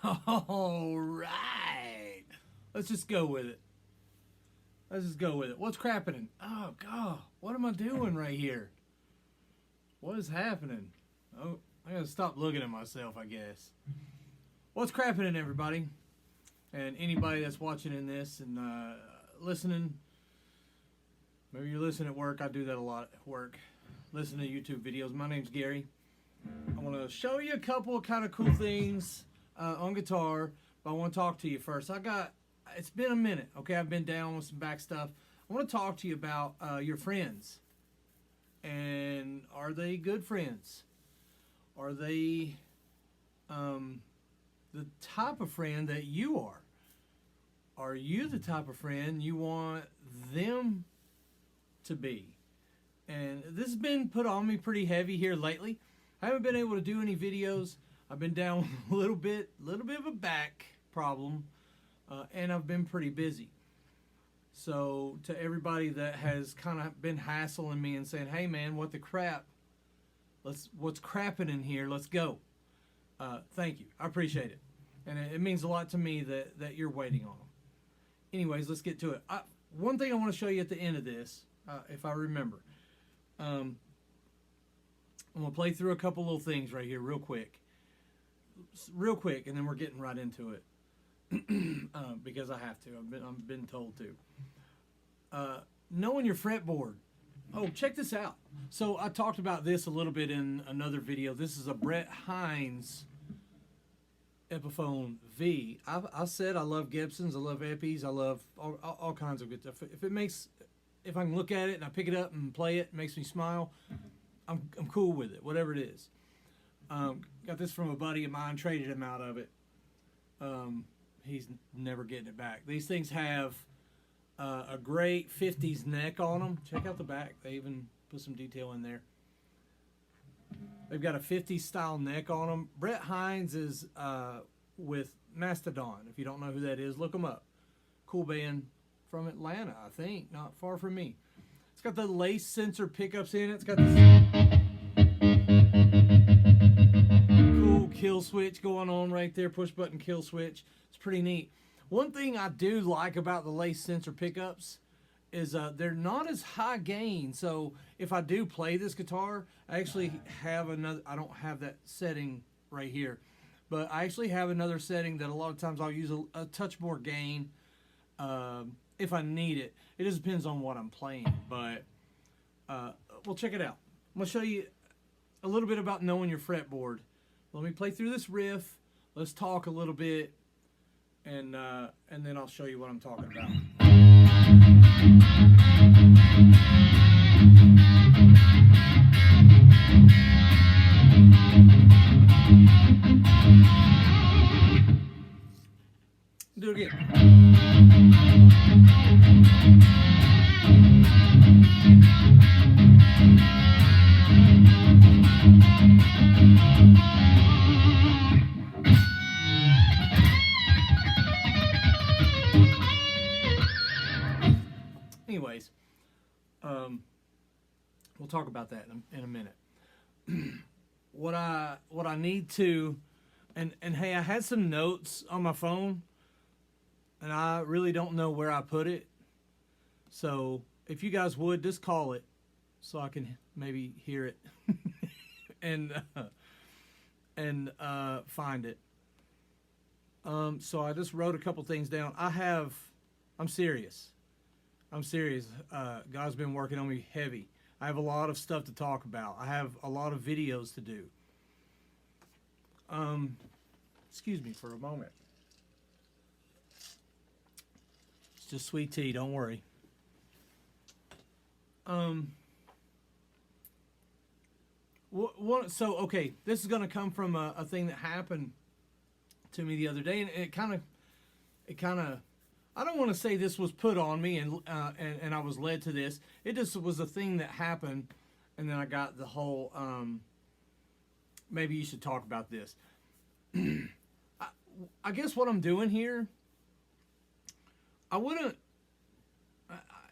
All right. Let's just go with it. Let's just go with it. What's crapping? Oh, God. What am I doing right here? What is happening? Oh, I gotta stop looking at myself, I guess. What's crapping, everybody? And anybody that's watching in this and listening. Maybe you're listening at work. I do that a lot at work. Listen to YouTube videos. My name's Gary. I want to show you a couple of kind of cool things on guitar, but I want to talk to you first. It's been a minute, okay? I've been down with some back stuff. I want to talk to you about your friends. And are they good friends? Are they the type of friend that you are? Are you the type of friend you want them to be? And this has been put on me pretty heavy here lately. I haven't been able to do any videos. I've been down with a little bit of a back problem, and I've been pretty busy. So to everybody that has kind of been hassling me and saying, "Hey man, what the crap? What's crapping in here? Let's go." Thank you. I appreciate it, and it means a lot to me that you're waiting on them. Anyways, let's get to it. One thing I want to show you at the end of this, if I remember. I'm going to play through a couple little things right here real quick, and then we're getting right into it because I have to. I've been told to. Knowing your fretboard. Oh, check this out. So I talked about this a little bit in another video. This is a Brett Hines Epiphone V. I said I love Gibsons, I love Epis, I love all kinds of good stuff. If I can look at it and I pick it up and play it makes me smile, I'm cool with it, whatever it is. Got this from a buddy of mine, traded him out of it. He's never getting it back. These things have a great 50s neck on them. Check out the back. They even put some detail in there. They've got a 50s style neck on them. Brett Hines is with Mastodon. If you don't know who that is, look them up. Cool band from Atlanta, I think, not far from me. It's got the lace sensor pickups in it. It's got this cool kill switch going on right there, push button kill switch. It's pretty neat. One thing I do like about the lace sensor pickups is they're not as high gain. So if I do play this guitar, I actually have another, I don't have that setting right here, but I actually have another setting that a lot of times I'll use a touch more gain if I need it. It just depends on what I'm playing, but well, check it out. I'm going to show you a little bit about knowing your fretboard. Let me play through this riff. Let's talk a little bit, and then I'll show you what I'm talking about. Do it again. Anyways, we'll talk about that in a minute. What I need to, and hey, I had some notes on my phone, and I really don't know where I put it. So if you guys would, just call it so I can maybe hear it and find it. So I just wrote a couple things down. I'm serious. God's been working on me heavy. I have a lot of stuff to talk about. I have a lot of videos to do. Excuse me for a moment. It's just sweet tea, don't worry. So okay, this is going to come from a thing that happened to me the other day, and it kind of, I don't want to say this was put on me and I was led to this. It just was a thing that happened, and then I got the whole maybe you should talk about this. I guess what I'm doing here,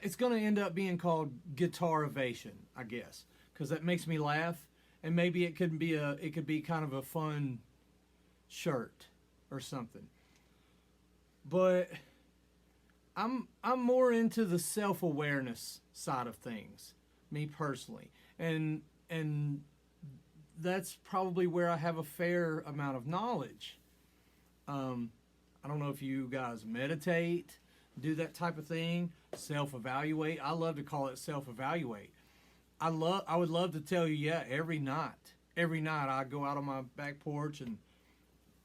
it's going to end up being called Guitarivation, I guess, because that makes me laugh, and maybe it could be kind of a fun shirt. or something. But I'm more into the self-awareness side of things, me personally. And that's probably where I have a fair amount of knowledge. I don't know if you guys meditate, do that type of thing, self-evaluate. I love to call it self-evaluate. I would love to tell you, yeah, every night I go out on my back porch and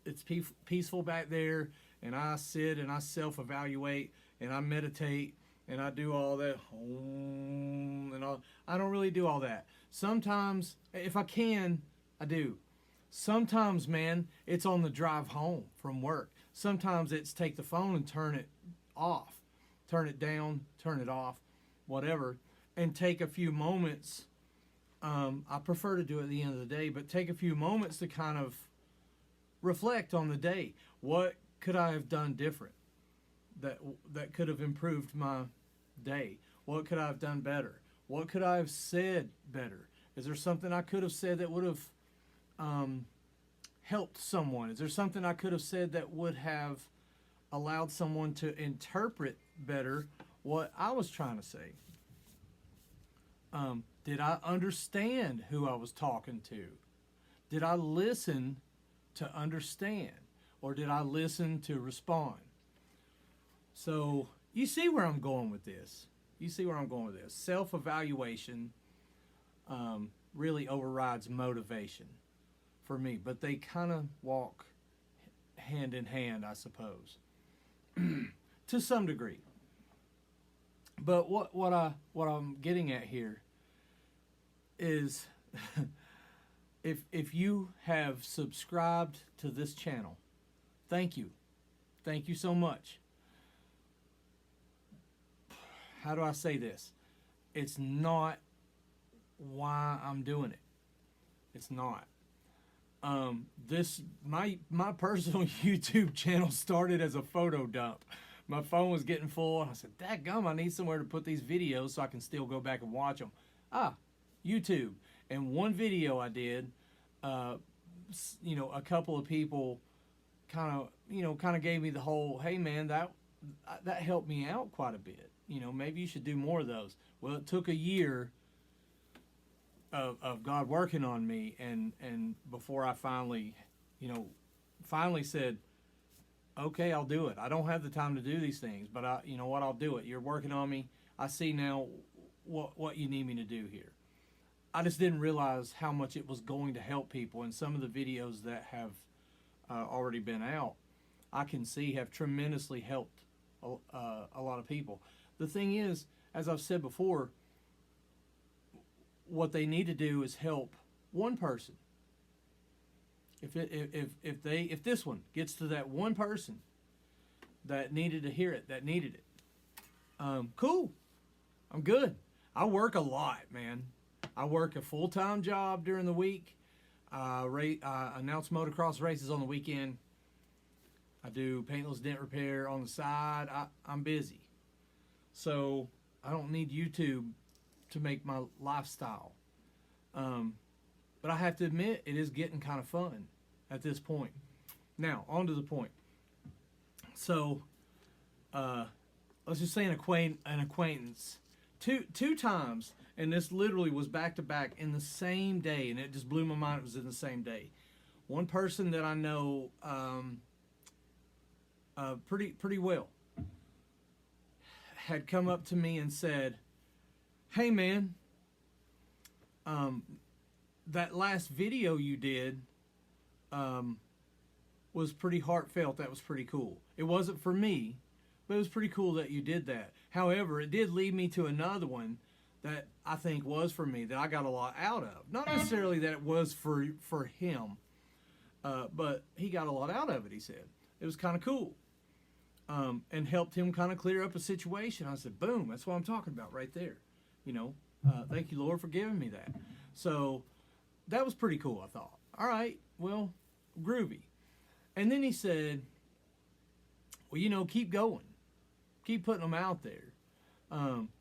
it's peaceful back there, and I sit and I self-evaluate and I meditate and I do all that and all. I don't really do all that. Sometimes, if I can, I do. Sometimes, man, it's on the drive home from work. Sometimes it's take the phone and turn it off, turn it down, turn it off, whatever, and take a few moments. I prefer to do it at the end of the day, but take a few moments to kind of reflect on the day. What could I have done different that could have improved my day? What could I have done better? What could I have said better? Is there something I could have said that would have helped someone? Is there something I could have said that would have allowed someone to interpret better what I was trying to say? Did I understand who I was talking to? Did I listen to understand? Or did I listen to respond? So you see where I'm going with this. Self-evaluation really overrides motivation for me, but they kind of walk hand in hand, I suppose, to some degree. But what I'm getting at here is if you have subscribed to this channel, thank you so much. How do I say this? It's not why I'm doing it. It's not. My personal YouTube channel started as a photo dump. My phone was getting full. I said, "Dadgum, I need somewhere to put these videos so I can still go back and watch them." YouTube. And one video I did, a couple of people kind of gave me the whole, "Hey man, that helped me out quite a bit. Maybe you should do more of those." Well, it took a year of God working on me, and before I finally said, "Okay, I'll do it. I don't have the time to do these things, but I'll do it. You're working on me. I see now what you need me to do here." I just didn't realize how much it was going to help people, and some of the videos that have already been out, I can see have tremendously helped a lot of people. The thing is, as I've said before, what they need to do is help one person. If this one gets to that one person that needed to hear it, that needed it, cool. I'm good. I work a lot, man. I work a full-time job during the week. I announce motocross races on the weekend. I do paintless dent repair on the side. I'm busy. So I don't need YouTube to make my lifestyle. But I have to admit, it is getting kind of fun at this point. Now, on to the point. So, let's just say an acquaintance. Two times, and this literally was back to back in the same day, and it just blew my mind it was in the same day. One person that I know pretty well had come up to me and said, "Hey man, that last video you did was pretty heartfelt. That was pretty cool. It wasn't for me, but it was pretty cool that you did that. However, it did lead me to another one that I think was for me, that I got a lot out of. Not necessarily that it was for him, but he got a lot out of it," he said. It was kind of cool. And helped him kind of clear up a situation. I said, boom, that's what I'm talking about right there. Thank you, Lord, for giving me that. So that was pretty cool, I thought. All right, well, groovy. And then he said, "Well, keep going. Keep putting them out there.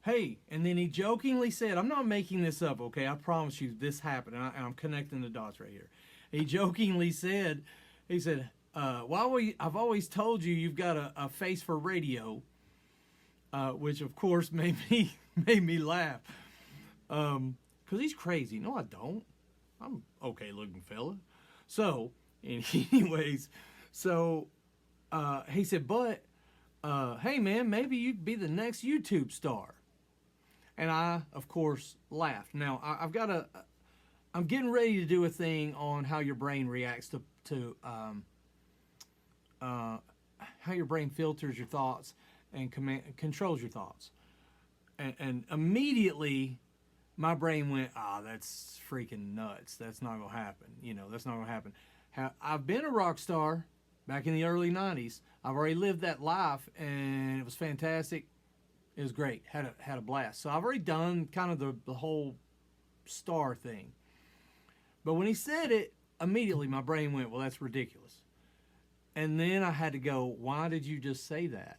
Hey," and then he jokingly said, I'm not making this up, okay? I promise you this happened, and I'm connecting the dots right here. He jokingly said, he said, I've always told you you've got a face for radio, which of course made me made me laugh. Cause he's crazy. No, I don't. I'm okay looking fella. So, anyways, so he said, but hey man, maybe you'd be the next YouTube star. And I, of course, laughed. Now I'm getting ready to do a thing on how your brain reacts to how your brain filters your thoughts and controls your thoughts. And immediately my brain went, that's freaking nuts. That's not going to happen. That's not going to happen. I've been a rock star back in the early 90s. I've already lived that life, and it was fantastic. It was great. Had a blast. So I've already done kind of the whole star thing. But when he said it, immediately my brain went, well, that's ridiculous. And then I had to go, why did you just say that?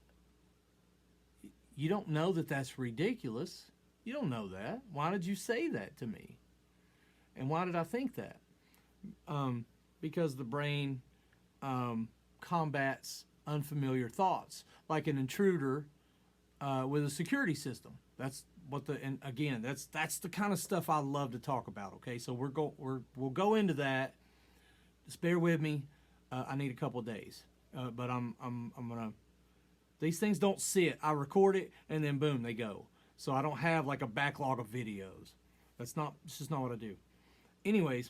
You don't know that that's ridiculous. You don't know that. Why did you say that to me? And why did I think that? Because the brain combats unfamiliar thoughts, like an intruder with a security system. That's what that's the kind of stuff I love to talk about. Okay, so we'll go into that. Just bear with me. I need a couple of days, but I'm gonna. These things don't sit. I record it and then boom, they go. So I don't have like a backlog of videos. It's just not what I do. Anyways,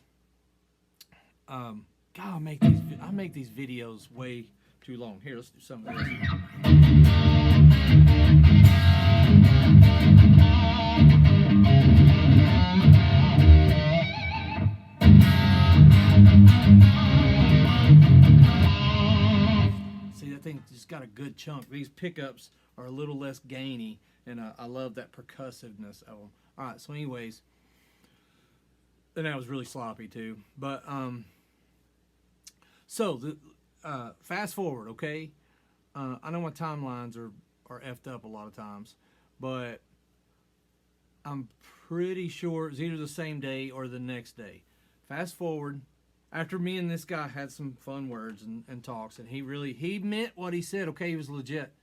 God, I make these videos way too long. Here, let's do something else. See, that thing just got a good chunk. These pickups are a little less gainy, and I love that percussiveness of them. All right, so anyways, and that was really sloppy too. But fast forward, okay? I know my timelines are effed up a lot of times, but I'm pretty sure it's either the same day or the next day. Fast forward, after me and this guy had some fun words and talks, and he meant what he said. Okay, he was legit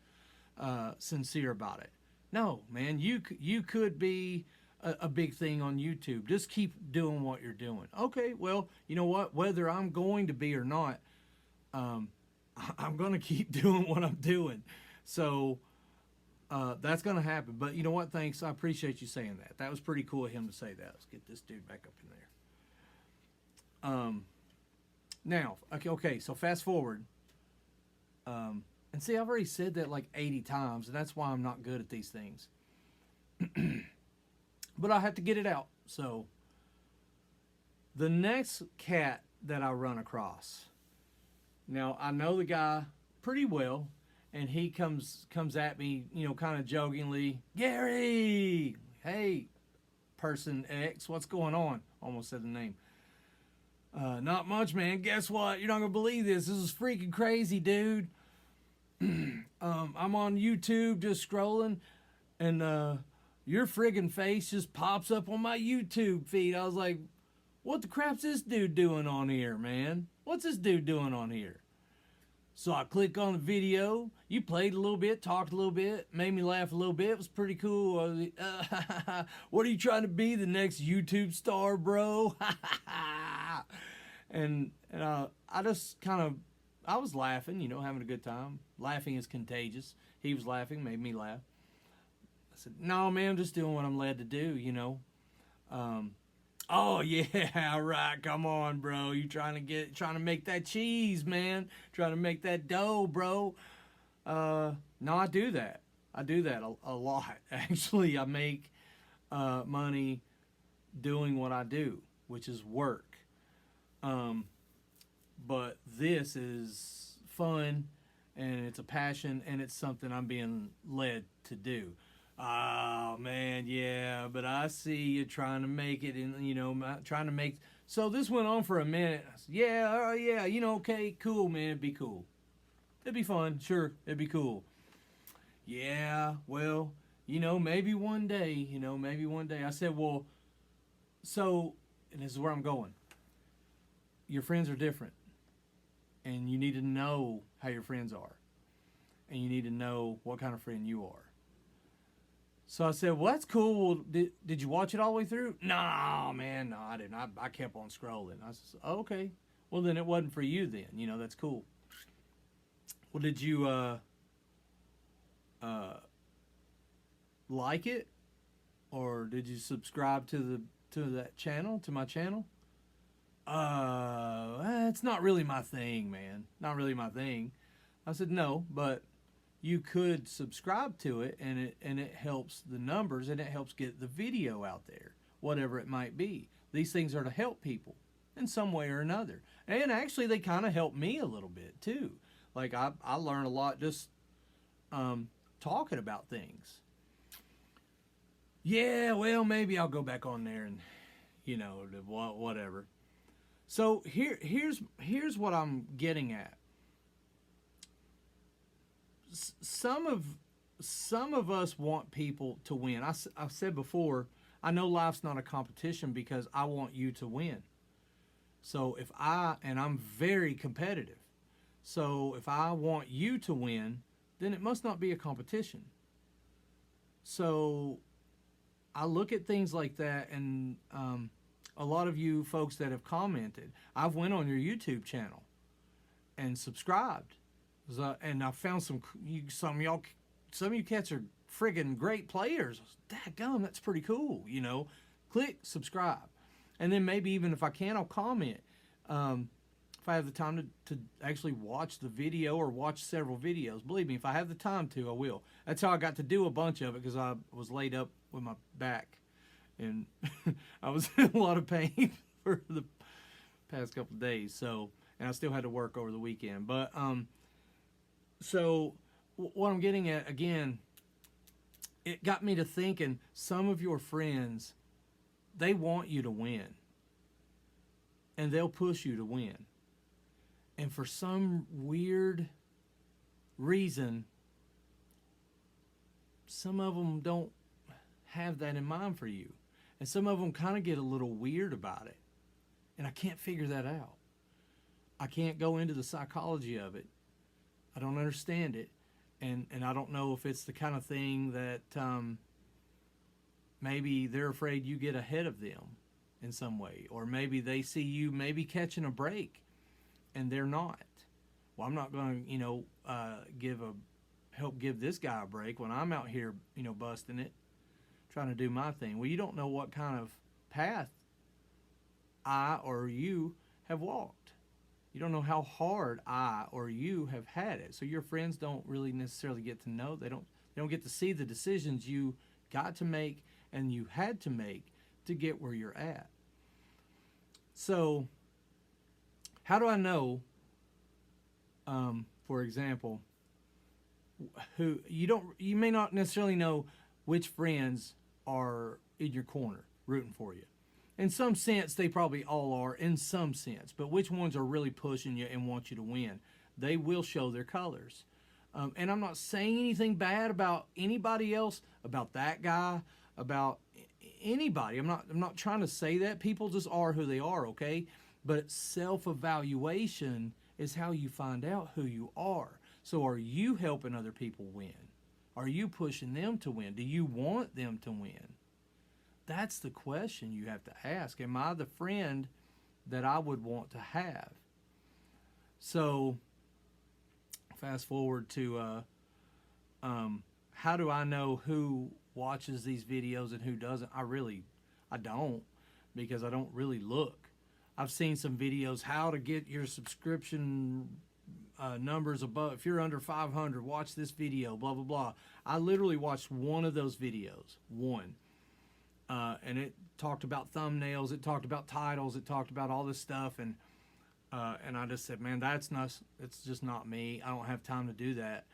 sincere about it. No, man, you could be a big thing on YouTube. Just keep doing what you're doing. Okay, well, you know what? Whether I'm going to be or not, I'm going to keep doing what I'm doing. So that's going to happen. But you know what? Thanks. I appreciate you saying that. That was pretty cool of him to say that. Let's get this dude back up in there. Now, okay, so fast forward. And see, I've already said that like 80 times, and that's why I'm not good at these things. But I have to get it out. So the next cat that I run across. Now, I know the guy pretty well, and he comes at me, kind of jokingly, Gary, hey, person X, what's going on? Almost said the name. Not much, man. Guess what? You're not going to believe this. This is freaking crazy, dude. I'm on YouTube just scrolling, and your friggin' face just pops up on my YouTube feed. I was like, what the crap's this dude doing on here, man? What's this dude doing on here? So I click on the video. You played a little bit, talked a little bit, made me laugh a little bit. It was pretty cool. What are you trying to be, the next YouTube star, bro? and I just kind of, I was laughing, having a good time. Laughing is contagious. He was laughing, made me laugh. I said, no, man, I'm just doing what I'm led to do, Oh yeah, right. Come on, bro. You trying to make that cheese, man. Trying to make that dough, bro. No, I do that. I do that a lot. Actually, I make money doing what I do, which is work. But this is fun, and it's a passion, and it's something I'm being led to do. Oh man, yeah, but I see you trying to make it, and trying to make. So this went on for a minute. I said, yeah, okay, cool, man, it'd be cool, it'd be fun, sure, it'd be cool. Yeah, well, maybe one day, maybe one day. I said, well, so, and this is where I'm going. Your friends are different. and you need to know how your friends are, and you need to know what kind of friend you are. So I said, well, that's cool. Well, did you watch it all the way through? No, man, no, I didn't. I kept on scrolling. I said, oh, okay. Well, then it wasn't for you then. You know, that's cool. Well, did you like it? Or did you subscribe to that channel, to my channel? It's not really my thing, man. Not really my thing. I said, no, but you could subscribe to it, and it helps the numbers, and it helps get the video out there, whatever it might be. These things are to help people in some way or another. And actually, they kind of help me a little bit, too. Like, I learn a lot just talking about things. Yeah, well, maybe I'll go back on there and, you know, whatever. So here's what I'm getting at. Some of us want people to win. I've said before, I know life's not a competition because I want you to win. So and I'm very competitive. So if I want you to win, then it must not be a competition. So I look at things like that, and a lot of you folks that have commented, I've went on your YouTube channel and subscribed. And I found some of you cats are friggin' great players. Dadgum, that's pretty cool, you know. Click subscribe. And then maybe even if I can, I'll comment. If I have the time to actually watch the video or watch several videos. Believe me, if I have the time to, I will. That's how I got to do a bunch of it, because I was laid up with my back. And I was in a lot of pain for the past couple of days. So, and I still had to work over the weekend. But, so what I'm getting at, again, it got me to thinking, some of your friends, they want you to win. And they'll push you to win. And for some weird reason, some of them don't have that in mind for you. And some of them kind of get a little weird about it. And I can't figure that out. I can't go into the psychology of it. I don't understand it. And I don't know if it's the kind of thing that maybe they're afraid you get ahead of them in some way. Or maybe they see you maybe catching a break and they're not. Well, I'm not going to, you know, help give this guy a break when I'm out here, you know, busting it, trying to do my thing. Well, you don't know what kind of path I or you have walked. You don't know how hard I or you have had it. So your friends don't really necessarily get to know. They don't get to see the decisions you got to make and you had to make to get where you're at. So how do I know, for example, you may not necessarily know which friends are in your corner rooting for you. In some sense, they probably all are, in some sense. But which ones are really pushing you and want you to win? They will show their colors. And I'm not saying anything bad about anybody else, about that guy, about anybody. I'm not trying to say that. People just are who they are, okay? But self-evaluation is how you find out who you are. So are you helping other people win? Are you pushing them to win? Do you want them to win? That's the question you have to ask. Am I the friend that I would want to have? So, fast forward to how do I know who watches these videos and who doesn't? I don't, because I don't really look. I've seen some videos, how to get your subscription numbers above. If you're under 500, watch this video, blah, blah, blah. I literally watched one of those videos, one. And it talked about thumbnails, it talked about titles, it talked about all this stuff, and I just said, man, it's just not me. I don't have time to do that,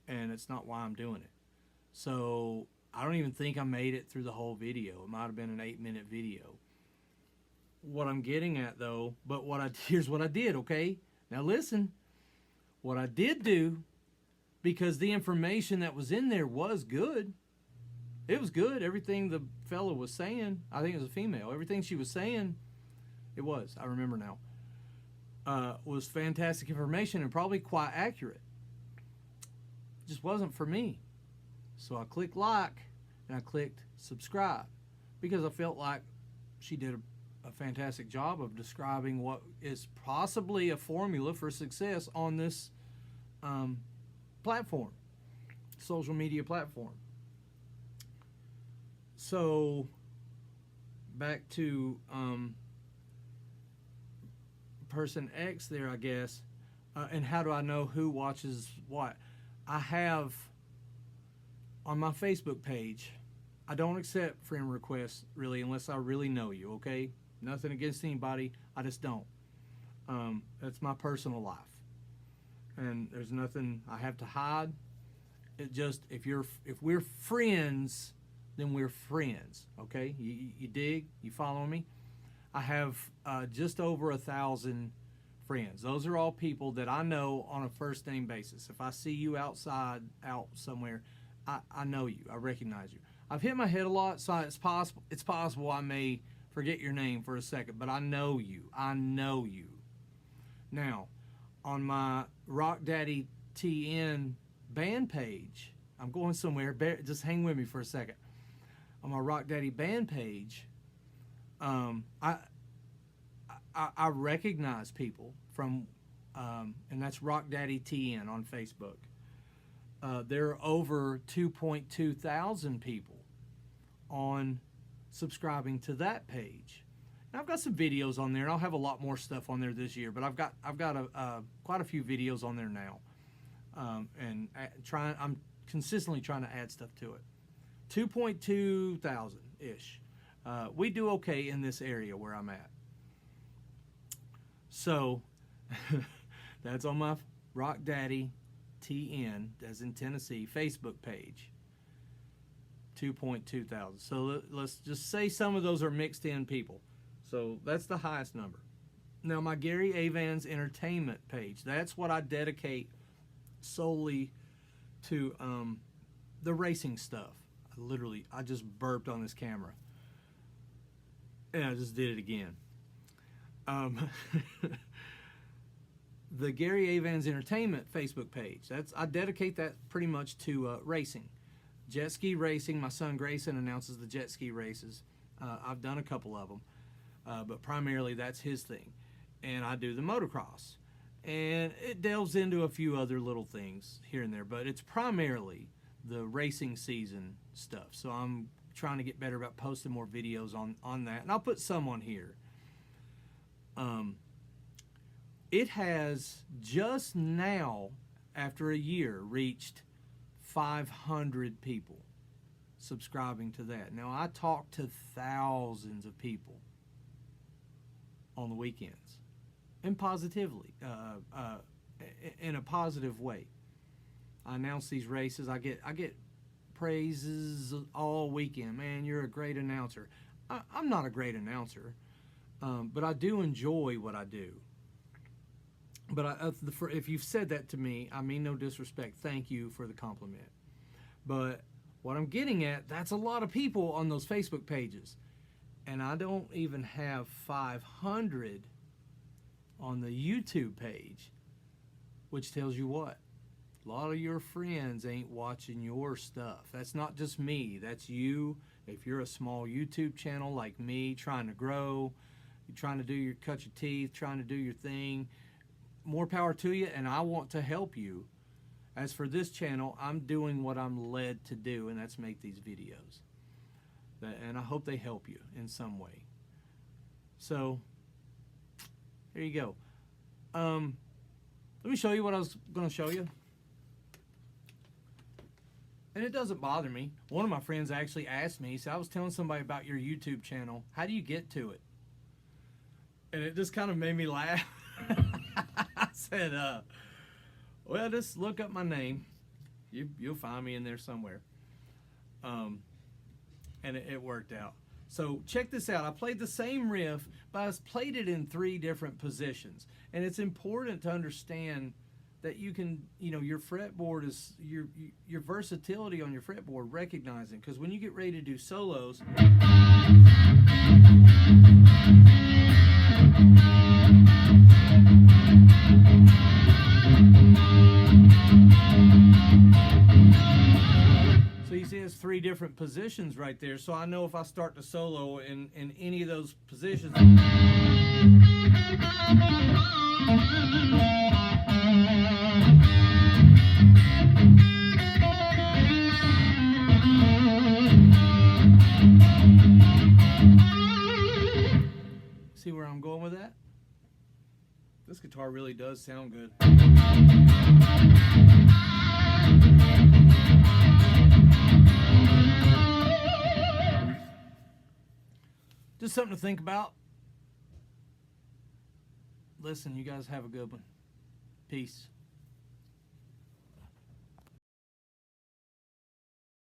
and it's not why I'm doing it. So I don't even think I made it through the whole video. It might have been an 8-minute video. What I'm getting at, though, here's what I did, okay? Now listen, what I did do, because the information that was in there was good. It was good. Everything the fellow was saying, I think it was a female. Everything she was saying, it was. I remember now. was fantastic information and probably quite accurate. It just wasn't for me. So I clicked like and I clicked subscribe because I felt like she did a fantastic job of describing what is possibly a formula for success on this platform, social media platform. So back to person X there, I guess. And how do I know who watches what? I have on my Facebook page, I don't accept friend requests really unless I really know you, okay? Nothing against anybody, I just don't. That's my personal life. And there's nothing I have to hide. It just, if we're friends, then we're friends, okay? You dig? You follow me? I have just over 1,000 friends. Those are all people that I know on a first name basis. If I see you out somewhere, I know you. I recognize you. I've hit my head a lot, so it's possible I may forget your name for a second, but I know you. I know you. Now, on my Rock Daddy TN band page, I'm going somewhere. Just hang with me for a second. On my Rock Daddy band page, I recognize people from, and that's Rock Daddy TN on Facebook. There are over 2.2 thousand people on subscribing to that page. And I've got some videos on there, and I'll have a lot more stuff on there this year. But I've got quite a few videos on there now, and I'm consistently trying to add stuff to it. 2.2 thousand ish. We do okay in this area where I'm at. So that's on my Rock Daddy TN, as in Tennessee, Facebook page. 2.2 thousand. So let's just say some of those are mixed in people. So that's the highest number. Now my Gary Avans Entertainment page, that's what I dedicate solely to the racing stuff. I just burped on this camera. And I just did it again. The Gary Avans Entertainment Facebook page, I dedicate that pretty much to racing. Jet ski racing. My son Grayson announces the jet ski races. I've done a couple of them, but primarily that's his thing. And I do the motocross. And it delves into a few other little things here and there, but it's primarily the racing season stuff. So I'm trying to get better about posting more videos on that. And I'll put some on here. It has just now, after a year, reached 500 people subscribing to that. Now, I talk to thousands of people on the weekends, and positively, in a positive way. I announce these races. I get praises all weekend. Man, you're a great announcer. I'm not a great announcer, but I do enjoy what I do. But if you've said that to me, I mean no disrespect. Thank you for the compliment. But what I'm getting at, that's a lot of people on those Facebook pages. And I don't even have 500 on the YouTube page, which tells you what? A lot of your friends ain't watching your stuff. That's not just me. That's you. If you're a small YouTube channel like me, trying to grow, you're trying to cut your teeth, trying to do your thing, more power to you, and I want to help you. As for this channel, I'm doing what I'm led to do, and that's make these videos. And I hope they help you in some way. So, there you go. Let me show you what I was going to show you. And it doesn't bother me. One of my friends actually asked me, he said, I was telling somebody about your YouTube channel. How do you get to it? And it just kind of made me laugh. I said, well, just look up my name. You'll find me in there somewhere. And it worked out. So check this out. I played the same riff, but I played it in 3 different positions. And it's important to understand that you can, your fretboard is, your versatility on your fretboard, recognizing. Because when you get ready to do solos, So you see it's 3 different positions right there. So I know if I start the solo in any of those positions. See where I'm going with that? This guitar really does sound good. Just something to think about. Listen, you guys have a good one. Peace.